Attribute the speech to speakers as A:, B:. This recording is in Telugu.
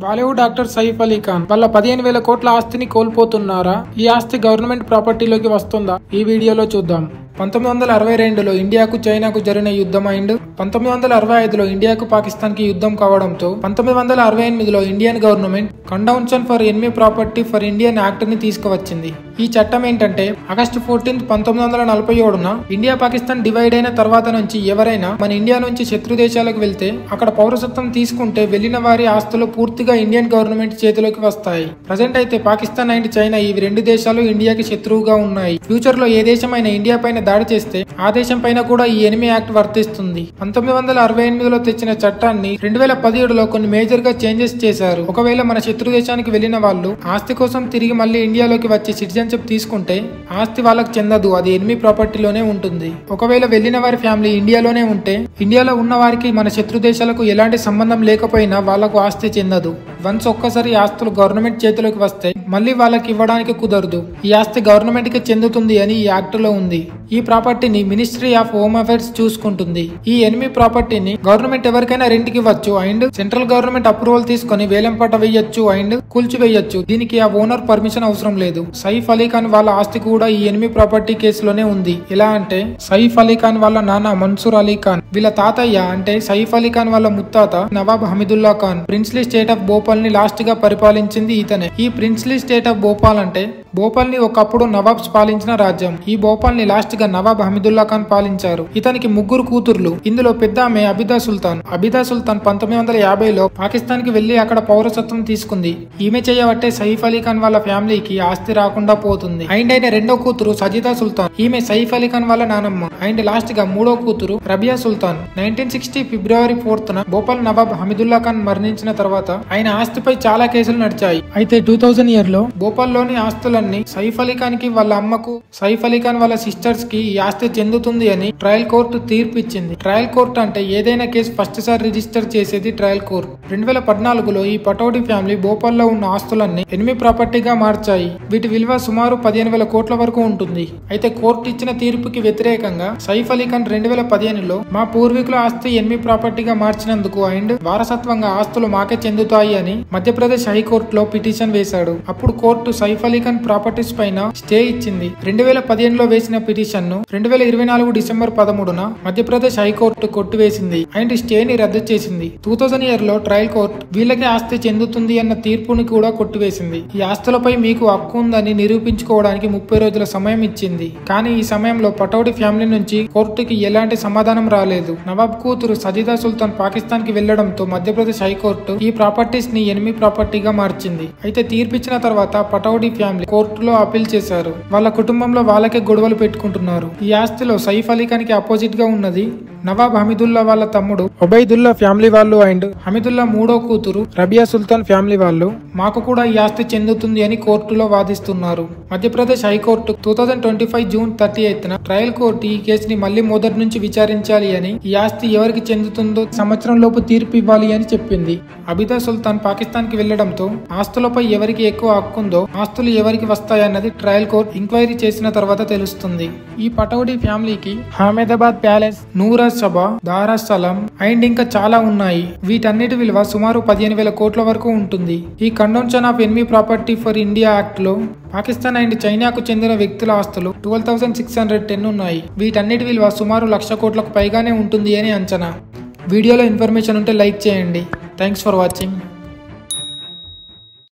A: బాలీవుడ్ యాక్టర్ సైఫ్ అలీ ఖాన్ వాళ్ళ 15,000 కోట్ల ఆస్తిని కోల్పోతున్నారా? ఈ ఆస్తి గవర్నమెంట్ ప్రాపర్టీలోకి వస్తుందా? ఈ వీడియోలో చూద్దాం. 1962లో ఇండియాకు చైనాకు జరిగిన యుద్ధం అండ్ 1965లో ఇండియాకు పాకిస్తాన్ కి యుద్ధం కావడంతో 1968లో Indian government custodian for enemy property for Indian act ని తీసుకువచ్చింది. ఈ చట్టం ఏంటంటే ఆగస్టు 14, 1947న ఇండియా పాకిస్తాన్ డివైడ్ అయిన తర్వాత నుంచి ఎవరైనా మన ఇండియా నుంచి శత్రు దేశాలకు వెళ్తే అక్కడ పౌరసత్వం తీసుకుంటే వెళ్లిన వారి ఆస్తులు పూర్తిగా ఇండియన్ గవర్నమెంట్ చేతిలోకి వస్తాయి. ప్రజెంట్ అయితే పాకిస్తాన్ అండ్ చైనా ఈ రెండు దేశాలు ఇండియాకి శత్రువుగా ఉన్నాయి. ఫ్యూచర్ లో ఏ దేశమైనా ఇండియా పైన దాడి చేస్తే ఆ దేశం పైన కూడా ఈ ఎనిమీ యాక్ట్ వర్తిస్తుంది. 1968లో తెచ్చిన చట్టాన్ని 2017లో కొన్ని మేజర్ గా చేంజెస్ చేశారు. ఒకవేళ మన శత్రు దేశానికి వెళ్లిన వాళ్ళు ఆస్తి కోసం తిరిగి మళ్ళీ ఇండియాలోకి వచ్చి సిటిజన్షిప్ తీసుకుంటే ఆస్తి వాళ్ళకి చెందదు, అది ఎనిమీ ప్రాపర్టీలోనే ఉంటుంది. ఒకవేళ వెళ్లిన వారి ఫ్యామిలీ ఇండియాలోనే ఉంటే ఇండియాలో ఉన్న వారికి మన శత్రు దేశాలకు ఎలాంటి సంబంధం లేకపోయినా వాళ్లకు ఆస్తి చెందదు. వన్స్ ఒక్కసారి ఆస్తులు గవర్నమెంట్ చేతిలోకి వస్తే మళ్ళీ వాళ్ళకి ఇవ్వడానికి కుదరదు. ఈ ఆస్తి గవర్నమెంట్ కి చెందుతుంది అని ఈ యాక్ట్ లో ఉంది. ఈ ప్రాపర్టీని మినిస్ట్రీ ఆఫ్ హోమ్ అఫైర్స్ చూసుకుంటుంది. ఈ ఎనిమీ ప్రాపర్టీని గవర్నమెంట్ ఎవరికైనా రెంట్ కి ఇవ్వచ్చు అండ్ సెంట్రల్ గవర్నమెంట్ అప్రూవల్ తీసుకుని వేలంపాట వేయొచ్చు అండ్ కూల్చివేయొచ్చు. దీనికి ఆ ఓనర్ పర్మిషన్ అవసరం లేదు. సైఫ్ అలీ ఖాన్ వాళ్ళ ఆస్తి కూడా ఈ ఎనిమీ ప్రాపర్టీ కేసులోనే ఉంది. ఎలా అంటే సైఫ్ అలీ ఖాన్ వాళ్ళ నాన్న మన్సూర్ అలీ ఖాన్, వీళ్ళ తాతయ్య అంటే సైఫ్ అలీ ఖాన్ వాళ్ళ ముత్తాత Nawab Hamidullah Khan princely state of Bhopal ని లాస్ట్ గా పరిపాలించింది ఇతనే. ఈ ప్రిన్స్లీ స్టేట్ ఆఫ్ భోపాల్ అంటే భోపాల్ ని ఒకప్పుడు నవాబ్స్ పాలించిన రాజ్యం. ఈ భోపాల్ ని లాస్ట్ గా నవాబ్ హమీదుల్లా ఖాన్ పాలించారు. ఇతనికి 3 కూతుర్లు. ఇందులో పెద్ద ఆమె అబిదా సుల్తాన్. 1950లో పాకిస్తాన్ కి వెళ్లి అక్కడ పౌరసత్వం తీసుకుంది. ఈమె చేయబట్టే సైఫ్ అలీ ఖాన్ వాళ్ళ ఫ్యామిలీకి ఆస్తి రాకుండా పోతుంది. అండ్ ఆయన రెండో కూతురు సజిదా సుల్తాన్, ఈమె సైఫ్ అలీ ఖాన్ వాళ్ళ నానమ్మ. అండ్ లాస్ట్ గా మూడో కూతురు రబియా సుల్తాన్. 1960 ఫిబ్రవరి 4న భోపాల్ నవాబ్ హమీదుల్లా ఖాన్ మరణించిన తర్వాత ఆయన ఆస్తిపై చాలా కేసులు నడిచాయి. అయితే 2000 ఇయర్ లో భోపాల్ లోని ఆస్తులన్నీ సైఫ్ అలీ ఖాన్ కి, వాళ్ళ అమ్మకు, సైఫ్ అలీ ఖాన్ వాళ్ళ సిస్టర్స్ కి ఈ ఆస్తి చెందుతుంది అని ట్రయల్ కోర్టు తీర్పు ఇచ్చింది. ట్రయల్ కోర్టు అంటే ఏదైనా కేసు ఫస్ట్ సారి రిజిస్టర్ చేసేది ట్రయల్ కోర్టు. 2014లో ఈ పటౌడీ ఫ్యామిలీ భోపాల్ లో ఉన్న ఆస్తులన్నీ ఎనిమీ ప్రాపర్టీగా మార్చాయి. వీటి విలువ సుమారు 15,000 కోట్ల వరకు ఉంటుంది. అయితే కోర్టు ఇచ్చిన తీర్పుకి వ్యతిరేకంగా సైఫ్ అలీ ఖాన్ 2015లో మా పూర్వీకుల ఆస్తి ఎనిమీ ప్రాపర్టీగా మార్చినందుకు అండ్ వారసత్వంగా ఆస్తులు మాకే చెందుతాయి అని మధ్యప్రదేశ్ హైకోర్టులో పిటిషన్ వేశాడు. అప్పుడు కోర్టు సైఫ్ అలీ ఖాన్ ప్రాపర్టీస్ పైన స్టే ఇచ్చింది. 2015లో వేసిన పిటిషన్ ను 2024 డిసెంబర్ 13న మధ్యప్రదేశ్ హైకోర్టు కొట్టివేసింది అండ్ స్టేని రద్దు చేసింది. 2000 ఇయర్ లో ట్రయల్ కోర్టు వీళ్ళకి ఆస్తి చెందుతుంది అన్న తీర్పుని కూడా కొట్టివేసింది. ఈ ఆస్తులపై మీకు హక్కు ఉందని నిరూపించుకోవడానికి 30 రోజుల సమయం ఇచ్చింది. కానీ ఈ సమయంలో పటౌడీ ఫ్యామిలీ నుంచి కోర్టుకి ఎలాంటి సమాధానం రాలేదు. నవాబ్ కూతురు సజిదా సుల్తాన్ పాకిస్తాన్ కి వెళ్లడంతో మధ్యప్రదేశ్ హైకోర్టు ఈ ప్రాపర్టీస్ ని ఎనిమీ ప్రాపర్టీగా మార్చింది. అయితే తీర్పిచ్చిన తర్వాత పటౌడీ ఫ్యామిలీ కోర్టులో అప్పీల్ చేశారు. వాళ్ళ కుటుంబంలో వాళ్ళకే గొడవలు పెట్టుకుంటున్నారు. ఈ ఆస్తిలో సైఫ్ అలీ ఖాన్ కి అపోజిట్ గా ఉన్నది నవాబ్ హమీదుల్లా వాళ్ళ తమ్ముడు ఒబైదుల్లా ఫ్యామిలీ వాళ్ళు అండ్ హమీదుల్లా మూడో కూతురు రబియా సుల్తాన్ ఫ్యామిలీ వాళ్ళు మాకు కూడా ఈ ఆస్తి చెందుతుంది అని కోర్టులో వాదిస్తున్నారు. మధ్యప్రదేశ్ హైకోర్టు 2025 జూన్ 38న ట్రయల్ కోర్టు ఈ కేసుని మళ్లీ మొదటి నుంచి విచారించాలి అని, ఈ ఆస్తి ఎవరికి చెందుతుందో సంవత్సరం లోపు తీర్పు ఇవ్వాలి అని చెప్పింది. అబిదా సుల్తాన్ పాకిస్తాన్ కి వెళ్లడంతో ఆస్తులపై ఎవరికి ఎక్కువ హక్కుందో, ఆస్తులు ఎవరికి వస్తాయన్నది ట్రయల్ కోర్టు ఎంక్వైరీ చేసిన తర్వాత తెలుస్తుంది. ఈ పటౌడీ ఫ్యామిలీకి అహ్మదాబాద్ ప్యాలెస్, నూరా సభా, దారాసలం అండ్ ఇంకా చాలా ఉన్నాయి. వీటన్నిటి విలువ సుమారు 15,000 కోట్ల వరకు ఉంటుంది. ఈ custodian of enemy property for India act లో పాకిస్తాన్ అండ్ చైనాకు చెందిన వ్యక్తుల ఆస్తులు 12,610 ఉన్నాయి. వీటన్నిటి విలువ సుమారు 1,00,000 కోట్లకు పైగానే ఉంటుంది అని అంచనా. వీడియోలో ఇన్ఫర్మేషన్ ఉంటే లైక్ చేయండి. Thanks for watching.